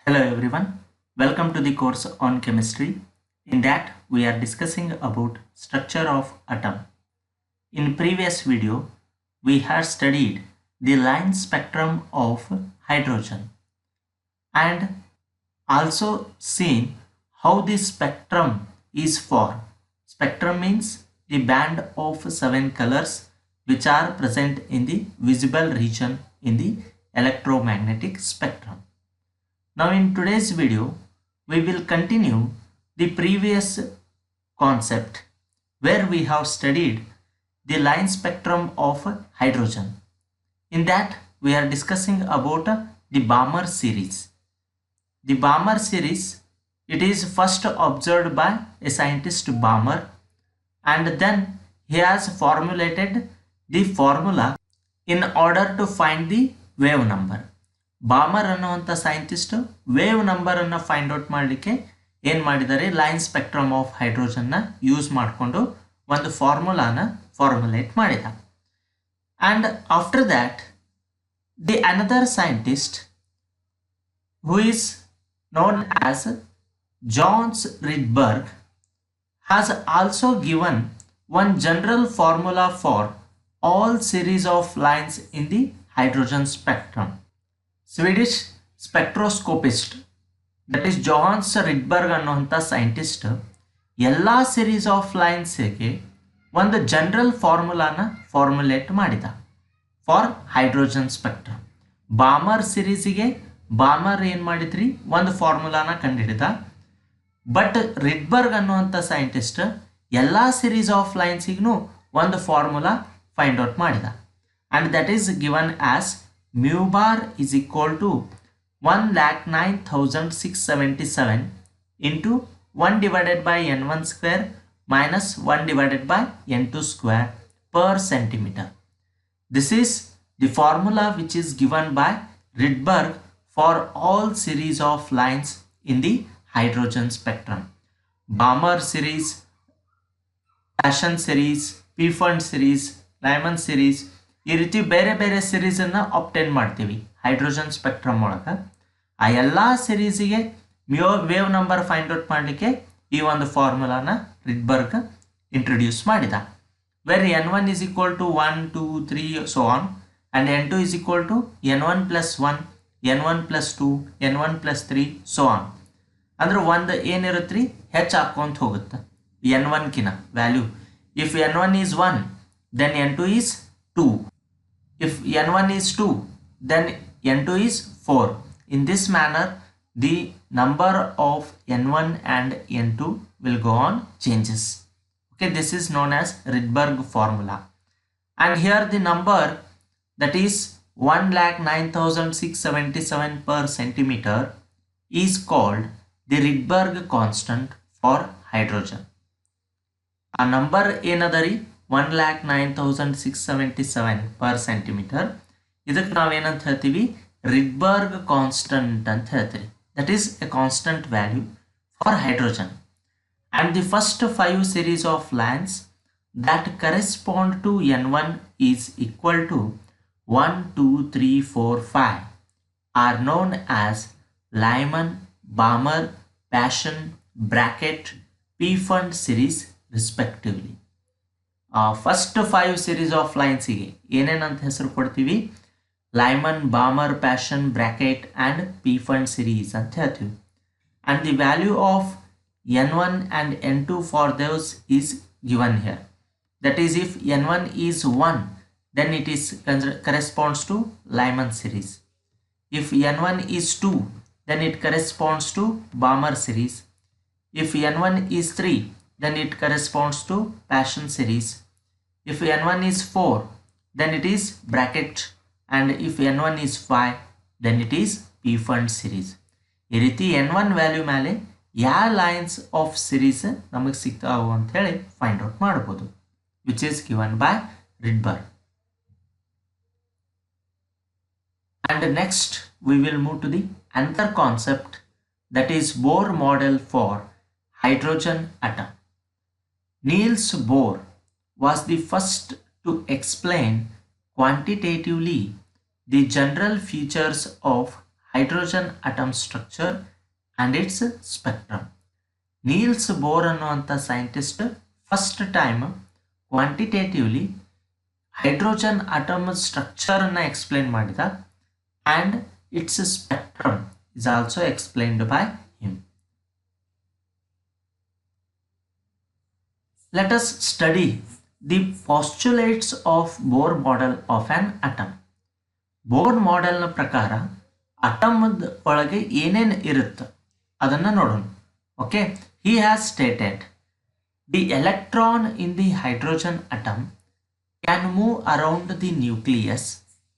Hello everyone, welcome to the course on chemistry. In that we are discussing about structure of atom. In previous video we had studied the line spectrum of hydrogen and also seen how the spectrum is formed. Spectrum means the band of 7 colors which are present in the visible region in the electromagnetic spectrum. Now in today's video, we will continue the previous concept where we have studied the line spectrum of hydrogen. In that we are discussing about the Balmer series. The Balmer series, it is first observed by a scientist Balmer, and then he has formulated the formula in order to find the wave number. Balmer ಅನ್ನುವಂಥ scientist wave number ಅನ್ನು find out ಮಾಡಲಿಕ್ಕೆ ಏನು ಮಾಡಿದ್ದಾರೆ, line spectrum of ಹೈಡ್ರೋಜನ್ನ use ಮಾಡಿಕೊಂಡು ಒಂದು ಫಾರ್ಮುಲಾನ formulate ಮಾಡಿದ. And after that the another scientist who is known as Johannes Rydberg has also given one general formula for all series of lines in the hydrogen spectrum. Swedish spectroscopist, that is Johannes Rydberg ಅನ್ನುವಂಥ scientist ಎಲ್ಲ series of ಲೈನ್ಸ್ಗೆ ಒಂದು general ಫಾರ್ಮುಲಾನ formulate ಮಾಡಿದ for hydrogen spectrum. ಬಾಮರ್ ಸಿರೀಸಿಗೆ ಬಾಮರ್ ಏನು ಮಾಡಿದ್ರಿ, ಒಂದು ಫಾರ್ಮುಲಾನ ಕಂಡುಹಿಡಿದ. But ರಿಡ್ಬರ್ಗ್ ಅನ್ನುವಂಥ scientist ಎಲ್ಲ ಸಿರೀಸ್ ಆಫ್ ಲೈನ್ಸಿಗೂ ಒಂದು ಫಾರ್ಮುಲಾ ಫೈಂಡ್ ಔಟ್ ಮಾಡಿದ. And that is given as mu bar is equal to 1,09,677 into 1 divided by n1 square minus 1 divided by n2 square per centimeter. This is the formula which is given by Rydberg for all series of lines in the hydrogen spectrum. Balmer series, Paschen series, Pfund series, Lyman series, ಈ ರೀತಿ ಬೇರೆ ಬೇರೆ ಸಿರೀಸನ್ನು obtain ಮಾಡ್ತೀವಿ hydrogen spectrum ಒಳಗೆ. ಆ ಎಲ್ಲ ಸಿರೀಸಿಗೆ ವೇವ್ ನಂಬರ್ ಫೈಂಡ್ ಔಟ್ ಮಾಡಲಿಕ್ಕೆ ಈ ಒಂದು ಫಾರ್ಮುಲಾನ ರಿಡ್ಬರ್ಗ್ ಇಂಟ್ರೊಡ್ಯೂಸ್ ಮಾಡಿದ. Where n1 is equal to 1, 2, 3 so on and n2 is equal to n1 plus 1, n1 plus 2, n1 plus 3 so on. ಅಂದ್ರೆ ಒಂದು ಏನಿರುತ್ತೆ ರೀ, ಹೆಚ್ಚು ಹಾಕ್ಕೊಂತ ಹೋಗುತ್ತೆ n1ಕಿನ value. If n1 is 1 then n2 is 2. If n1 is 2 then n2 is 4. In this manner the number of n1 and n2 will go on changes. Okay, this is known as Rydberg formula. And here the number, that is 1,09,677 per centimeter, is called the Rydberg constant for hydrogen. A number ಏನದರಿ 1,09,677 per centimeter. ಇದಕ್ಕೆ ನಾವೇನಂತ ಹೇಳ್ತೀವಿ, ರಿಡ್ಬರ್ಗ್ constant ಅಂತ ಹೇಳ್ತೀವಿ. That is A constant value for hydrogen. And the first 5 series of lines that correspond to n1 is equal to 1, 2, 3, 4, 5 are known as Lyman, Balmer, Paschen, Brackett, Pfund series respectively. First 5 series of ಲೈನ್ಸಿಗೆ ಏನೇನಂತ ಹೆಸರು ಕೊಡ್ತೀವಿ, Lyman, Balmer, Paschen, Brackett and Pfund series ಅಂತ ಹೇಳ್ತೀವಿ. And the value of n1 and n2 for those is given here. That is if n1 is 1 then it is corresponds to Lyman series. If n1 is 2 then it corresponds to Balmer series. If n1 is 3 then it corresponds to Paschen series. If n1 is 4 then it is Brackett, and if n1 is 5 then it is Pfund series. ಈ ರೀತಿ n1 value ಮೇಲೆ ಯಾವ lines of series ನಮಗೆ ಸಿಗ್ತಾವು ಅಂತ ಹೇಳಿ find out ಮಾಡ್ಬೋದು, which is given by Rydberg. And next we will move to the another concept, that is Bohr model for hydrogen atom. Niels Bohr was the first to explain quantitatively the general features of hydrogen atom structure and its spectrum. Niels Bohr ಅನ್ನುವಂಥ scientist first time quantitatively hydrogen atom ಸ್ಟ್ರಕ್ಚರನ್ನು explain ಮಾಡಿದ and its spectrum is also explained by him. Let us study the postulates of Bohr model of an atom. Bohr ಮಾಡೆಲ್ನ ಪ್ರಕಾರ ಅಟಮ್ದ ಒಳಗೆ ಏನೇನು ಇರುತ್ತೆ ಅದನ್ನು ನೋಡೋಣ. Okay, he has stated the electron in the hydrogen atom can move around the nucleus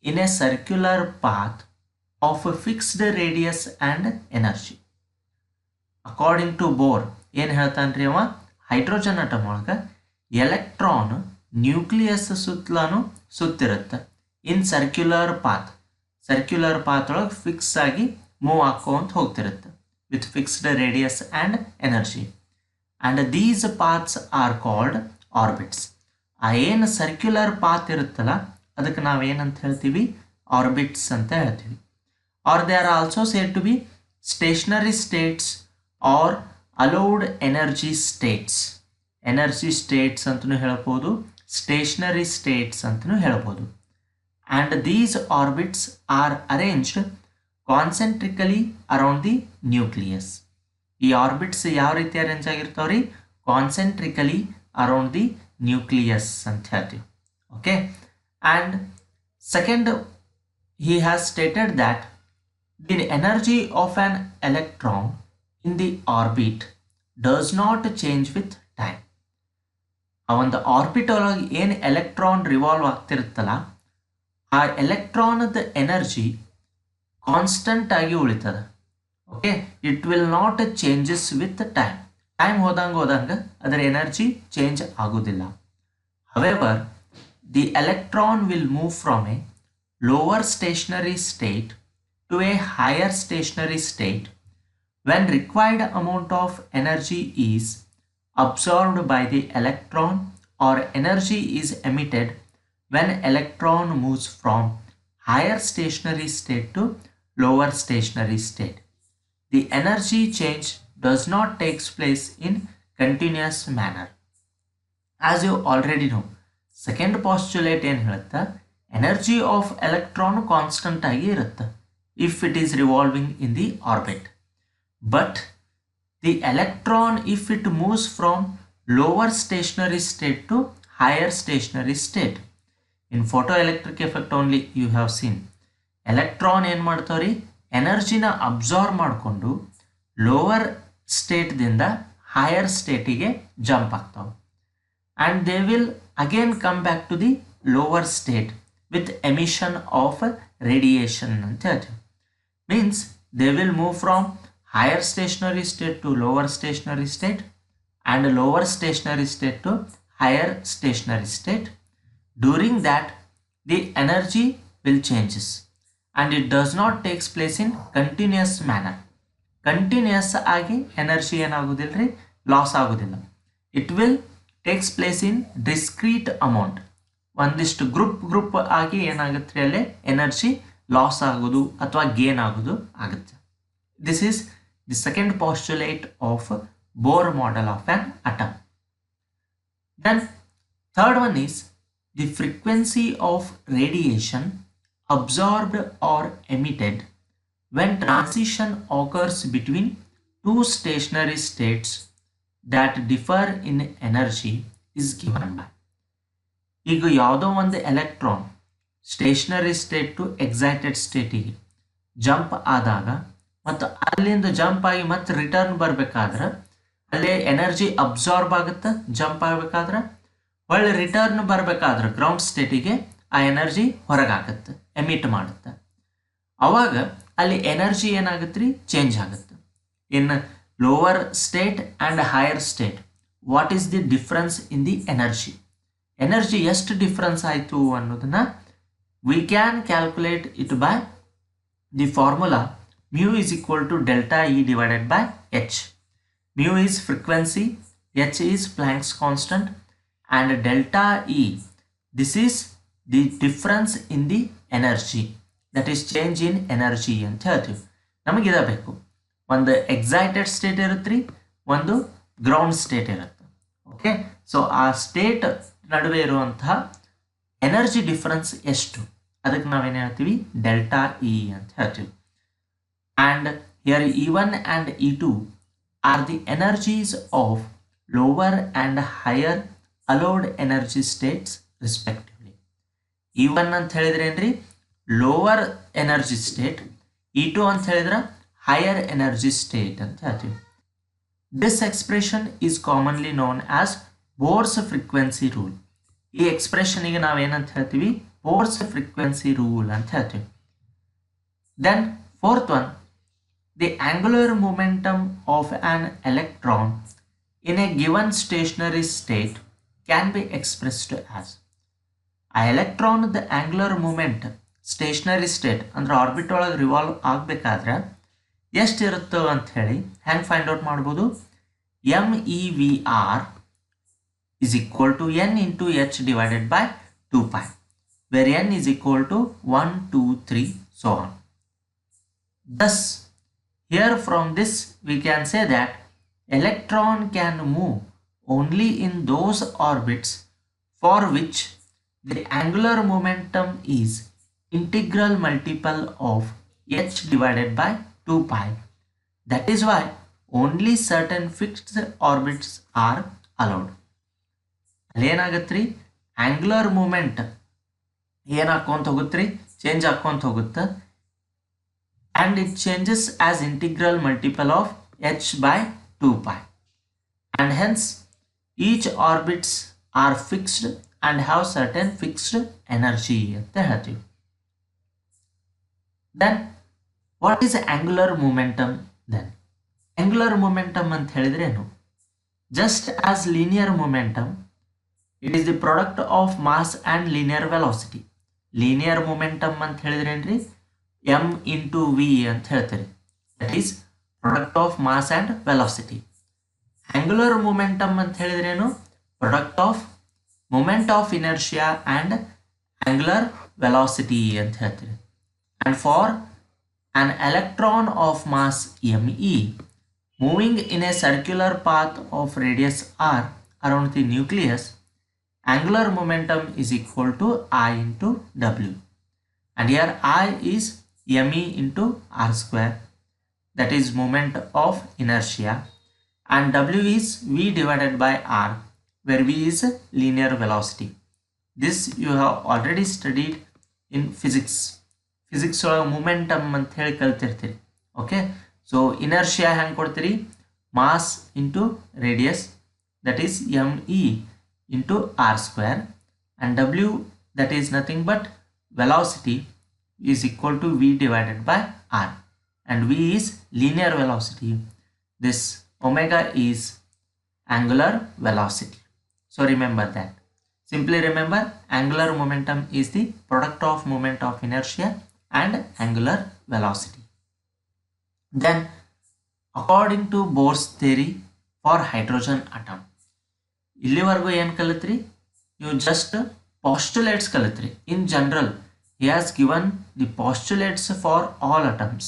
in a circular path of a fixed radius and energy. According to Bohr, ಏನು ಹೇಳ್ತಾನ್ರಿ ಅವ, hydrogen atom ಒಳಗೆ ಎಲೆಕ್ಟ್ರಾನ್ ನ್ಯೂಕ್ಲಿಯಸ್ ಸುತ್ತಲೂ ಸುತ್ತಿರುತ್ತೆ in circular path ಒಳಗೆ fix ಆಗಿ move ಹಾಕೋಂತ ಹೋಗ್ತಿರುತ್ತೆ with fixed radius and energy. And these paths are called orbits. ಆ ಏನು ಸರ್ಕ್ಯುಲರ್ ಪಾತ್ ಇರುತ್ತಲ್ಲ ಅದಕ್ಕೆ ನಾವೇನಂತ ಹೇಳ್ತೀವಿ, ಆರ್ಬಿಟ್ಸ್ ಅಂತ ಹೇಳ್ತೀವಿ. Or they are also said to be stationary states or allowed energy states ಅಂತಲೂ ಹೇಳ್ಬೋದು, ಸ್ಟೇಷನರಿ ಸ್ಟೇಟ್ಸ್ ಅಂತಲೂ ಹೇಳ್ಬೋದು. And these orbits are arranged concentrically around the nucleus. ಈ ಆರ್ಬಿಟ್ಸ್ ಯಾವ ರೀತಿ ಅರೇಂಜ್ ಆಗಿರ್ತಾವ್ರಿ, ಕಾನ್ಸೆಂಟ್ರಿಕಲಿ ಅರೌಂಡ್ ದಿ ನ್ಯೂಕ್ಲಿಯಸ್ ಅಂತ ಹೇಳ್ತೀವಿ. Okay, and second he has stated that the energy of an electron in the orbit does not change with time. ಆ ಒಂದು orbit ಒಳಗೆ ಏನು ಎಲೆಕ್ಟ್ರಾನ್ ರಿವಾಲ್ವ್ ಆಗ್ತಿರುತ್ತಲ್ಲ ಆ ಎಲೆಕ್ಟ್ರಾನದ ಎನರ್ಜಿ ಕಾನ್ಸ್ಟಂಟ್ ಆಗಿ ಉಳಿತದೆ. Okay, it will not changes with time ಹೋದಂಗೆ ಅದರ energy change ಆಗೋದಿಲ್ಲ. However the electron will move from A lower stationary state to a higher stationary state when required amount of energy is absorbed by the electron or energy is emitted when electron moves from higher stationary state to lower stationary state. The energy change does not take place in continuous manner. As you already know, second postulate ಏನು ಹೇಳುತ್ತಾ, energy of electron constant ಆಗಿ ಇರುತ್ತೆ if it is revolving in the orbit. But the electron if it moves from lower stationary state to higher stationary state, in photoelectric effect only you have seen, electron ಏನು ಮಾಡ್ತಾವ್ರಿ, ಎನರ್ಜಿನ absorb ಮಾಡಿಕೊಂಡು lower ಸ್ಟೇಟ್ದಿಂದ higher ಸ್ಟೇಟಿಗೆ jump ಆಗ್ತಾವೆ. And they will again come back to the lower state with emission of radiation ಅಂತ ಹೇಳ್ತೀವಿ. Means they will move from higher stationary state to lower stationary state and lower stationary state to higher stationary state. During that the energy will changes and it does not takes place in continuous manner. Continuous ಆಗಿ energy ಏನಾಗೋದಿಲ್ಲ ರೀ, loss ಆಗೋದಿಲ್ಲ. It will takes place in discrete amount. ಒಂದಿಷ್ಟು group ಆಗಿ ಏನಾಗುತ್ತೆ ರೀ, ಅಲ್ಲೇ energy loss ಆಗೋದು ಅಥವಾ ಗೇನ್ ಆಗೋದು ಆಗುತ್ತೆ. This is the second postulate of Bohr model of an atom. Then third one is the frequency of radiation absorbed or emitted when transition occurs between two stationary states that differ in energy is given by. ಈಗ ಯಾವುದೋ ಒಂದು electron stationary state to excited ಸ್ಟೇಟಿಗೆ jump ಆದಾಗ ಮತ್ತು ಅಲ್ಲಿಂದ jump ಆಗಿ ಮತ್ತೆ return ಬರಬೇಕಾದ್ರೆ ಅಲ್ಲೇ ಎನರ್ಜಿ ಅಬ್ಸಾರ್ಬ್ ಆಗುತ್ತೆ. ಜಂಪ್ ಆಗಬೇಕಾದ್ರೆ ಒಳ್ಳೆ ರಿಟರ್ನ್ ಬರಬೇಕಾದ್ರೆ ಗ್ರೌಂಡ್ ಸ್ಟೇಟಿಗೆ ಆ ಎನರ್ಜಿ ಹೊರಗಾಗುತ್ತೆ, ಎಮಿಟ್ ಮಾಡುತ್ತೆ. ಅವಾಗ ಅಲ್ಲಿ ಎನರ್ಜಿ ಏನಾಗುತ್ತೆ ರೀ, ಚೇಂಜ್ ಆಗುತ್ತೆ. In lower state and higher state what is the difference in the energy ಎಷ್ಟು ಡಿಫ್ರೆನ್ಸ್ ಆಯಿತು ಅನ್ನೋದನ್ನು we can calculate it by the formula mu is equal to delta E divided by h. Mu is frequency, h is Planck's constant, and delta E, this is the difference in the energy. That is change in energy ಅಂತ ಹೇಳ್ತೀವಿ. ನಮಗಿದ ಬೇಕು. ಒಂದು excited state ಇರುತ್ತೆ ರೀ, ಒಂದು ground state ಇರುತ್ತೆ. Okay, so ಆ state ನಡುವೆ ಇರುವಂತಹ ಎನರ್ಜಿ ಡಿಫರೆನ್ಸ್ ಎಷ್ಟು, ಅದಕ್ಕೆ ನಾವೇನು ಹೇಳ್ತೀವಿ, ಡೆಲ್ಟಾ ಇ ಅಂತ ಹೇಳ್ತೀವಿ. And here E1 and E2 are the energies of lower and higher allowed energy states respectively. E1 ಅಂತ ಹೇಳಿದ್ರೆ ಏನ್ರಿ, ಲೋವರ್ ಎನರ್ಜಿ ಸ್ಟೇಟ್. E2 ಅಂತ ಹೇಳಿದ್ರೆ ಹೈಯರ್ ಎನರ್ಜಿ ಸ್ಟೇಟ್ ಅಂತ ಹೇಳ್ತೀವಿ. This expression is commonly known as Bohr's frequency rule. ಈ ಎಕ್ಸ್ಪ್ರೆಷನ್ಗೆ ನಾವೇನಂತ ಹೇಳ್ತೀವಿ, ಬೋರ್ಸ್ ಫ್ರೀಕ್ವೆನ್ಸಿ ರೂಲ್ ಅಂತ ಹೇಳ್ತೀವಿ. Then fourth one, the angular momentum of an electron in a given stationary state can be expressed as. A electron the angular moment stationary state ಅಂದ್ರೆ orbit ಒಳಗೆ revolve ಆಗಬೇಕಾದ್ರೆ ಎಷ್ಟು ಇರುತ್ತೆ ಅಂತ ಹೇಳಿ ಹೆಂಗೆ ಫೈಂಡ್ ಔಟ್ ಮಾಡ್ಬೋದು, MEVR is equal to n into h divided by 2 pi, where n is equal to 1, 2, 3, so on. Thus, here from this we can say that electron can move only in those orbits for which the angular momentum is integral multiple of h divided by 2 pi. That is why only certain fixed orbits are allowed. ಅಲ್ಲೇನಾಗತ್ರಿ, angular momentum ಏನಾಕೊಂತ ಹೋಗುತ್ರಿ, change ಆಕೊಂತ ಹೋಗುತ್ತೆ. And it changes as integral multiple of h by 2 pi, and hence each orbits are fixed and have certain fixed energy ಅಂತ ಹೇಳ್ತೀವಿ. Then what is angular momentum? Then angular momentum ಅಂತ ಹೇಳಿದ್ರೆ ಏನು, just as linear momentum, it is the product of mass and linear velocity. linear momentum ಅಂತ ಹೇಳಿದ್ರೆ ಏನ್ರಿ, m into v ಅಂತ ಹೇಳ್ತಾರೆ, that is product of mass and velocity. Angular momentum ಅಂತ ಹೇಳಿದ್ರೇನು, product of moment of inertia and angular velocity ಅಂತ ಹೇಳ್ತಾರೆ. And for an electron of mass me moving in a circular path of radius r around the nucleus, angular momentum is equal to I into W, and here I is me into r square, that is moment of inertia, and W is v divided by r, where v is linear velocity. This you have already studied in physics. Physics momentum ಅಂತ ಹೇಳಿ ಕಲ್ತಿರ್ತೀರಿ. Okay, so inertia ಹೆಂಗೆ ಕೊಡ್ತೀರಿ, mass into radius, that is me into r square, and W, that is nothing but velocity, is equal to v divided by r, and v is linear velocity. This omega is angular velocity. So remember that. Simply remember, angular momentum is the product of moment of inertia and angular velocity. Then according to Bohr's theory for hydrogen atom, ಇಲ್ಲಿವರೆಗೂ ಏನು ಕಲಿತ್ರಿ, ನೀವು just postulates ಕಲಿತ್ರಿ. In general, he has given the postulates for all atoms,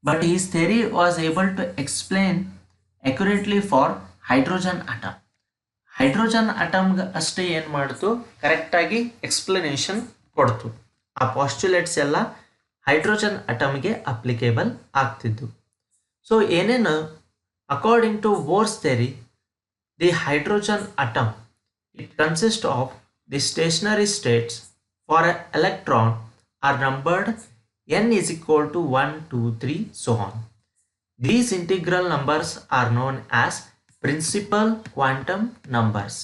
but his theory was able to explain accurately for hydrogen atom. Hydrogen ಅಟಮ್ಗೆ ಅಷ್ಟೇ ಏನು ಮಾಡ್ತು, ಕರೆಕ್ಟಾಗಿ explanation ಕೊಡ್ತು. ಆ ಪಾಸ್ಟ್ಯುಲೇಟ್ಸ್ ಎಲ್ಲ ಹೈಡ್ರೋಜನ್ ಅಟಮ್ಗೆ ಅಪ್ಲಿಕೇಬಲ್ ಆಗ್ತಿದ್ದು. ಸೊ ಏನೇನು according to Bohr's theory, the hydrogen atom it consist of the stationary states for a electron are numbered n is equal to 1, 2, 3, so on. These integral numbers are known as principal quantum numbers.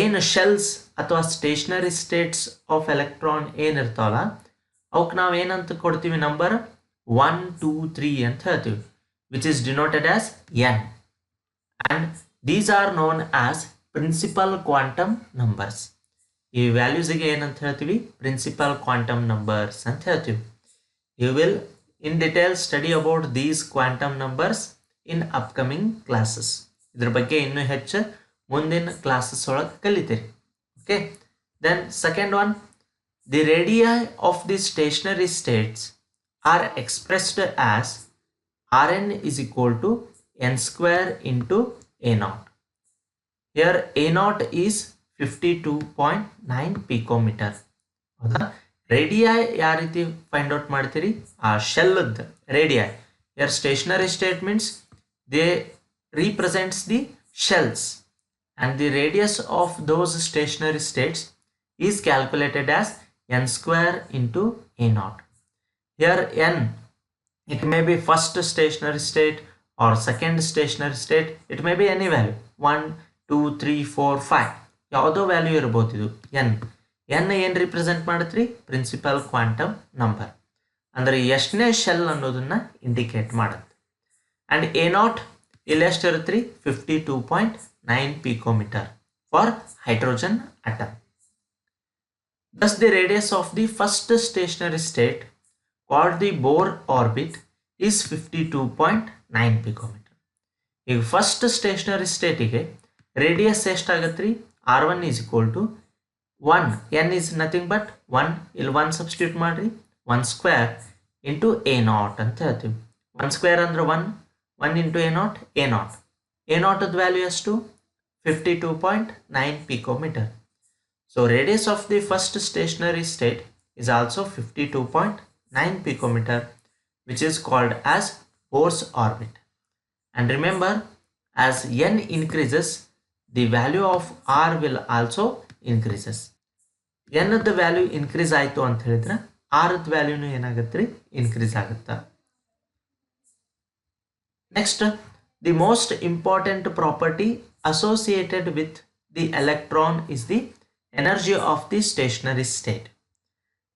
ಏನು shells ಅಥವಾ stationery States of electron ಏನಿರ್ತಾವಲ್ಲ, ಅವಕ್ಕೆ ನಾವು ಏನಂತ ಕೊಡ್ತೀವಿ, number 1, 2, 3 ಅಂತ ಹೇಳ್ತೀವಿ, which is denoted as n, and these are known as principal quantum numbers. ಈ ವ್ಯಾಲ್ಯೂಸ್ಗೆ ಏನಂತ ಹೇಳ್ತೀವಿ, ಪ್ರಿನ್ಸಿಪಲ್ ಕ್ವಾಂಟಮ್ ನಂಬರ್ಸ್ ಅಂತ ಹೇಳ್ತೀವಿ. You will in detail study about these quantum numbers in upcoming classes. ಇದ್ರ ಬಗ್ಗೆ ಇನ್ನೂ ಹೆಚ್ಚು ಮುಂದಿನ ಕ್ಲಾಸಸ್ ಒಳಗೆ ಕಲಿತೀರಿ. Okay, then second one, the radii of the stationary states are expressed as Rn is equal to n square into A naught. Here A naught is 52.9 picometer. Radii ಯಾವ ರೀತಿ find out ಮಾಡ್ತೀರಿ? ಆ ಶೆಲ್ದ radii. Here stationary state means they represents the shells, and the radius of those stationary states is calculated as n square into A naught. Here n, it may be first stationary state or second stationary state. It may be any value 1, 2, 3, 4, 5 ಯಾವುದೋ value ಇರಬಹುದು. ಇದು n ಏನು represent ಮಾಡುತ್ತೀರಿ? Principal quantum number, ಅಂದರೆ ಎಷ್ಟನೇ shell ಅನ್ನೋದನ್ನ indicate ಮಾಡುತ್ತೆ. And A naught ಇಲ್ಲಿ ಎಷ್ಟು ಇರುತ್ತೆ ರೀ? 52.9 picometer for hydrogen atom. Thus the radius of the first stationary state called the Bohr orbit is 52.9 picometer. ಈಗ ಫಸ್ಟ್ ಸ್ಟೇಷನರಿ ಸ್ಟೇಟಿಗೆ ರೇಡಿಯಸ್ ಎಷ್ಟಾಗತ್ತೆ ರೀ? R1 is equal to 1, n is nothing but 1, ಇಲ್ಲಿ 1 substitute ಮಾಡಿರಿ, 1 square into A naught ಅಂತ ಹೇಳ್ತೀವಿ. 1 square ಅಂದ್ರೆ 1, 1 into A naught, A naught. A naught value ಎಷ್ಟು? 52.9 picometer. So radius of the first stationary state is also 52.9 picometer, which is called as Bohr's orbit. And remember, as n increases, the value of R will also increases. n the value increase ಆಯಿತು ಅಂತ ಹೇಳಿದ್ರೆ R the ವ್ಯಾಲ್ಯೂನು ಏನಾಗುತ್ತೆ ರೀ? Increase ಆಗುತ್ತೆ. Next, the most important property associated with the electron is the energy of the stationary state,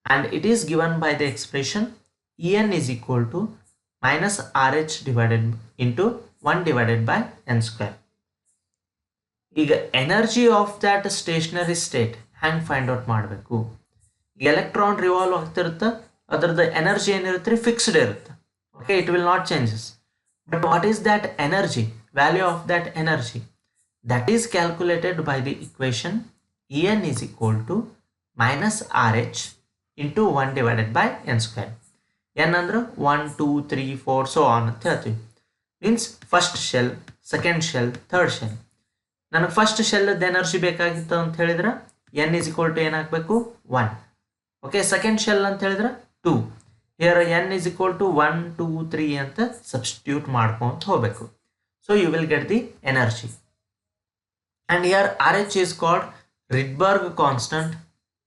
and it is given by the expression En is equal to minus RH divided into 1 divided by n square. ಈಗ energy of that stationary state ಹ್ಯಾಂಗೆ find out ಮಾಡಬೇಕು? Electron revolve ಆಗ್ತಿರುತ್ತೆ, ಅದರದ್ದು energy ಏನಿರುತ್ತೆ ರೀ? Fixed ಇರುತ್ತೆ. Okay, it will not changes. But what is that energy? Value of that energy that is calculated by the equation En is equal to minus RH into 1 divided by n square. n ಅಂದ್ರೆ 1, 2, 3, 4 so on ಅಂತ ಹೇಳ್ತೀವಿ. Means first shell, second shell, third shell. ನನಗೆ first ಶೆಲ್ದ energy ಬೇಕಾಗಿತ್ತು ಅಂತ ಹೇಳಿದ್ರೆ n is equal to ಏನಾಗಬೇಕು? 1. Okay, second shell ಅಂತ ಹೇಳಿದ್ರೆ 2. Here n is equal to 1, 2, 3 ಅಂತ ಸಬ್ಸ್ಟಿಟ್ಯೂಟ್ ಮಾಡ್ಕೊಂತ ಹೋಗಬೇಕು. So you will get the energy. And here RH is called Rydberg constant,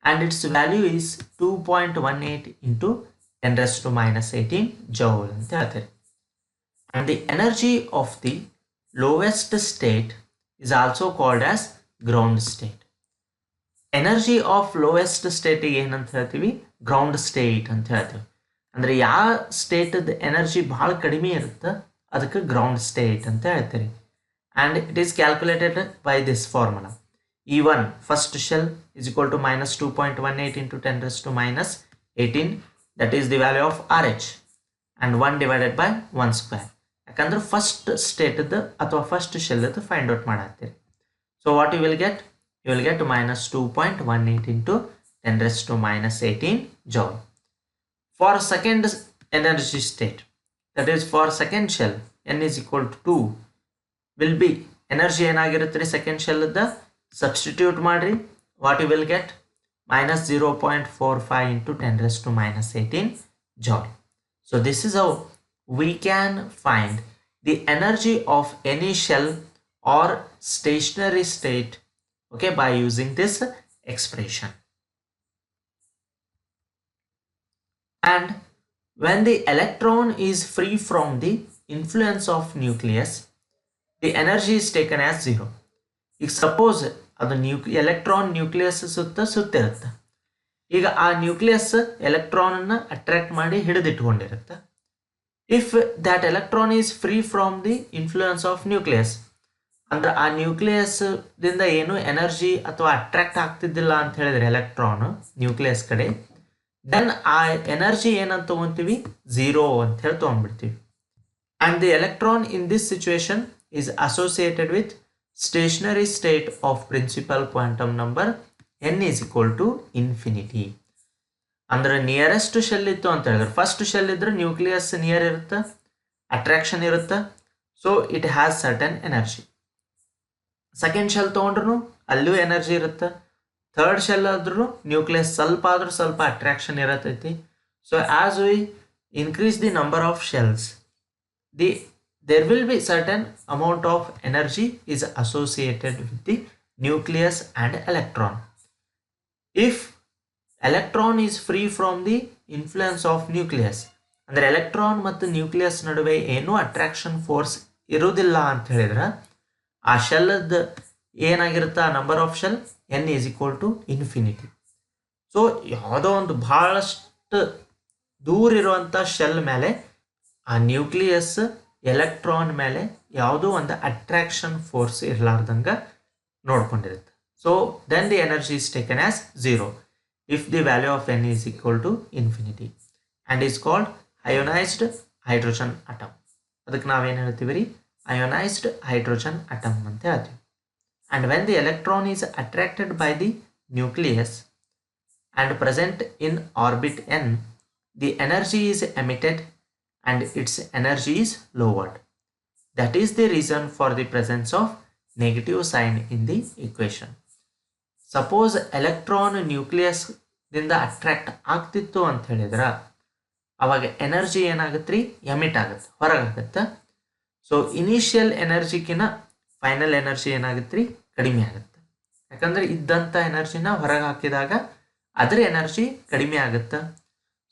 and its value is 2.18 into 10 raised to minus 18 joule ಅಂತ ಹೇಳ್ತಾರೆ. And the energy of the lowest state is also called as ground state. Energy of lowest state ಏನಂತ ಹೇಳ್ತೀವಿ? Ground state ಅಂತ ಹೇಳ್ತೀವಿ. ಅಂದರೆ ಯಾವ ಸ್ಟೇಟದ energy ಭಾಳ ಕಡಿಮೆ ಇರುತ್ತೆ ಅದಕ್ಕೆ ಗ್ರೌಂಡ್ ಸ್ಟೇಟ್ ಅಂತ ಹೇಳ್ತೀರಿ. And it is calculated by this formula. E1 first shell is equal to minus 2.18 into 10 raised to minus 18, that is the value of RH, and 1 divided by 1 square. ಯಾಕಂದ್ರೆ first ಸ್ಟೇಟದ ಅಥವಾ first ಶೆಲ್ದ find out ಮಾಡತ್ತೀರಿ. So what you will get? You will get minus 2.18 into 10 raised to minus 18 joule. For second energy state, that is for second shell, n is equal to 2 will be energy ಏನಾಗಿರುತ್ತೆ ರೀ? Second ಶೆಲ್ದ substitute ಮಾಡಿರಿ, what you will get? minus 0.45 into 10 raised to minus 18 joule. So this is how we can find the energy of any shell or stationary state, okay, by using this expression. And when the electron is free from the influence of nucleus, the energy is taken as 0. ಈಗ suppose ಅದು electron nucleus ಸುತ್ತಿರುತ್ತೆ. ಈಗ ಆ nucleus ಎಲೆಕ್ಟ್ರಾನನ್ನು attract ಮಾಡಿ ಹಿಡಿದಿಟ್ಕೊಂಡಿರುತ್ತೆ. If that electron is free from the influence of nucleus, ಅಂದ್ರೆ ಆ ನ್ಯೂಕ್ಲಿಯಸ್ದಿಂದ ಏನು ಎನರ್ಜಿ ಅಥವಾ ಅಟ್ರಾಕ್ಟ್ ಆಗ್ತಿದ್ದಿಲ್ಲ ಅಂತ ಹೇಳಿದ್ರೆ ಎಲೆಕ್ಟ್ರಾನ್ ನ್ಯೂಕ್ಲಿಯಸ್ ಕಡೆ, ದೆನ್ ಆ ಎನರ್ಜಿ ಏನಂತ ತೊಗೊತೀವಿ? 0 ಅಂತ ಹೇಳಿ ತೊಗೊಂಡ್ಬಿಡ್ತೀವಿ. And the electron in this situation is associated with stationary state of principal quantum number n is equal to infinity. ಅಂದ್ರೆ ನಿಯರೆಸ್ಟ್ ಶೆಲ್ ಇತ್ತು ಅಂತ ಹೇಳಿದ್ರೆ, ಫಸ್ಟ್ ಶೆಲ್ ಇದ್ರೆ ನ್ಯೂಕ್ಲಿಯಸ್ ನಿಯರ್ ಇರುತ್ತೆ, ಅಟ್ರಾಕ್ಷನ್ ಇರುತ್ತೆ, so it has certain energy. Second shell ತೊಗೊಂಡ್ರು ಅಲ್ಲೂ energy ಇರುತ್ತೆ, ಥರ್ಡ್ ಶೆಲ್ ಆದ್ರೂ ನ್ಯೂಕ್ಲಿಯಸ್ ಸ್ವಲ್ಪ ಆದ್ರೂ ಸ್ವಲ್ಪ ಅಟ್ರಾಕ್ಷನ್ ಇರತೈತಿ. So as we increase the number of shells, there will be certain amount of energy is associated with the nucleus and electron. If electron is free from the influence of nucleus, ಅಂದ್ರೆ electron ಮತ್ತು nucleus ನಡುವೆ ಏನೂ attraction force ಇರುವುದಿಲ್ಲ ಅಂತ ಹೇಳಿದ್ರೆ ಆ ಶೆಲ್ಲದ ಏನಾಗಿರುತ್ತೆ, ಆ number of shell n is equal to infinity. So ಯಾವುದೋ ಒಂದು ಬಹಳಷ್ಟು ದೂರ ಇರುವಂಥ ಶೆಲ್ ಮೇಲೆ ಆ ನ್ಯೂಕ್ಲಿಯಸ್ ಎಲೆಕ್ಟ್ರಾನ್ ಮೇಲೆ ಯಾವುದೋ ಒಂದು ಅಟ್ರಾಕ್ಷನ್ ಫೋರ್ಸ್ ಇರಲಾರ್ದಂಗೆ ನೋಡ್ಕೊಂಡಿರುತ್ತೆ. So then the energy is taken as 0 if the value of n is equal to infinity and is called ionised hydrogen atom. ಅದಕ್ಕೆ ನಾವೇನು ಹೇಳ್ತೀವಿ ರೀ, ಅಯೋನೈಸ್ಡ್ ಹೈಡ್ರೋಜನ್ ಅಟಮ್ ಅಂತ ಹೇಳ್ತೀವಿ. And when the electron is attracted by the nucleus and present in orbit n, the energy is emitted and its energy is lowered. That is the reason for the presence of negative sign in the equation. Suppose electron nucleus ದಿಂದ attract ಆಗ್ತಿತ್ತು ಅಂತ ಹೇಳಿದ್ರೆ ಅವಾಗ energy ಏನಾಗುತ್ತೆ ರೀ, emit ಆಗುತ್ತೆ, ಹೊರಗಾಗುತ್ತೆ. So initial ಎನರ್ಜಿಗಿನ final energy ಏನಾಗುತ್ತೆ ರೀ, ಕಡಿಮೆ ಆಗುತ್ತೆ. ಯಾಕಂದರೆ ಇದ್ದಂಥ ಎನರ್ಜಿನ ಹೊರಗೆ ಹಾಕಿದಾಗ ಅದರ ಎನರ್ಜಿ ಕಡಿಮೆ ಆಗುತ್ತೆ.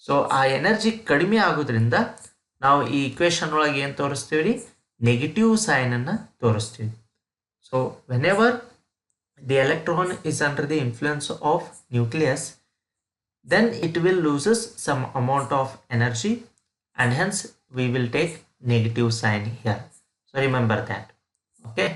ಸೊ ಆ ಎನರ್ಜಿ ಕಡಿಮೆ ಆಗೋದ್ರಿಂದ ನಾವು ಈ ಇಕ್ವೇಶನ್ ಒಳಗೆ ಏನು ತೋರಿಸ್ತೀವಿ ರೀ, ನೆಗೆಟಿವ್ ಸೈನನ್ನು ತೋರಿಸ್ತೀವಿ. So whenever the electron is under the influence of nucleus, then it will loses some amount of energy and hence we will take negative sign here. So remember that. Okay.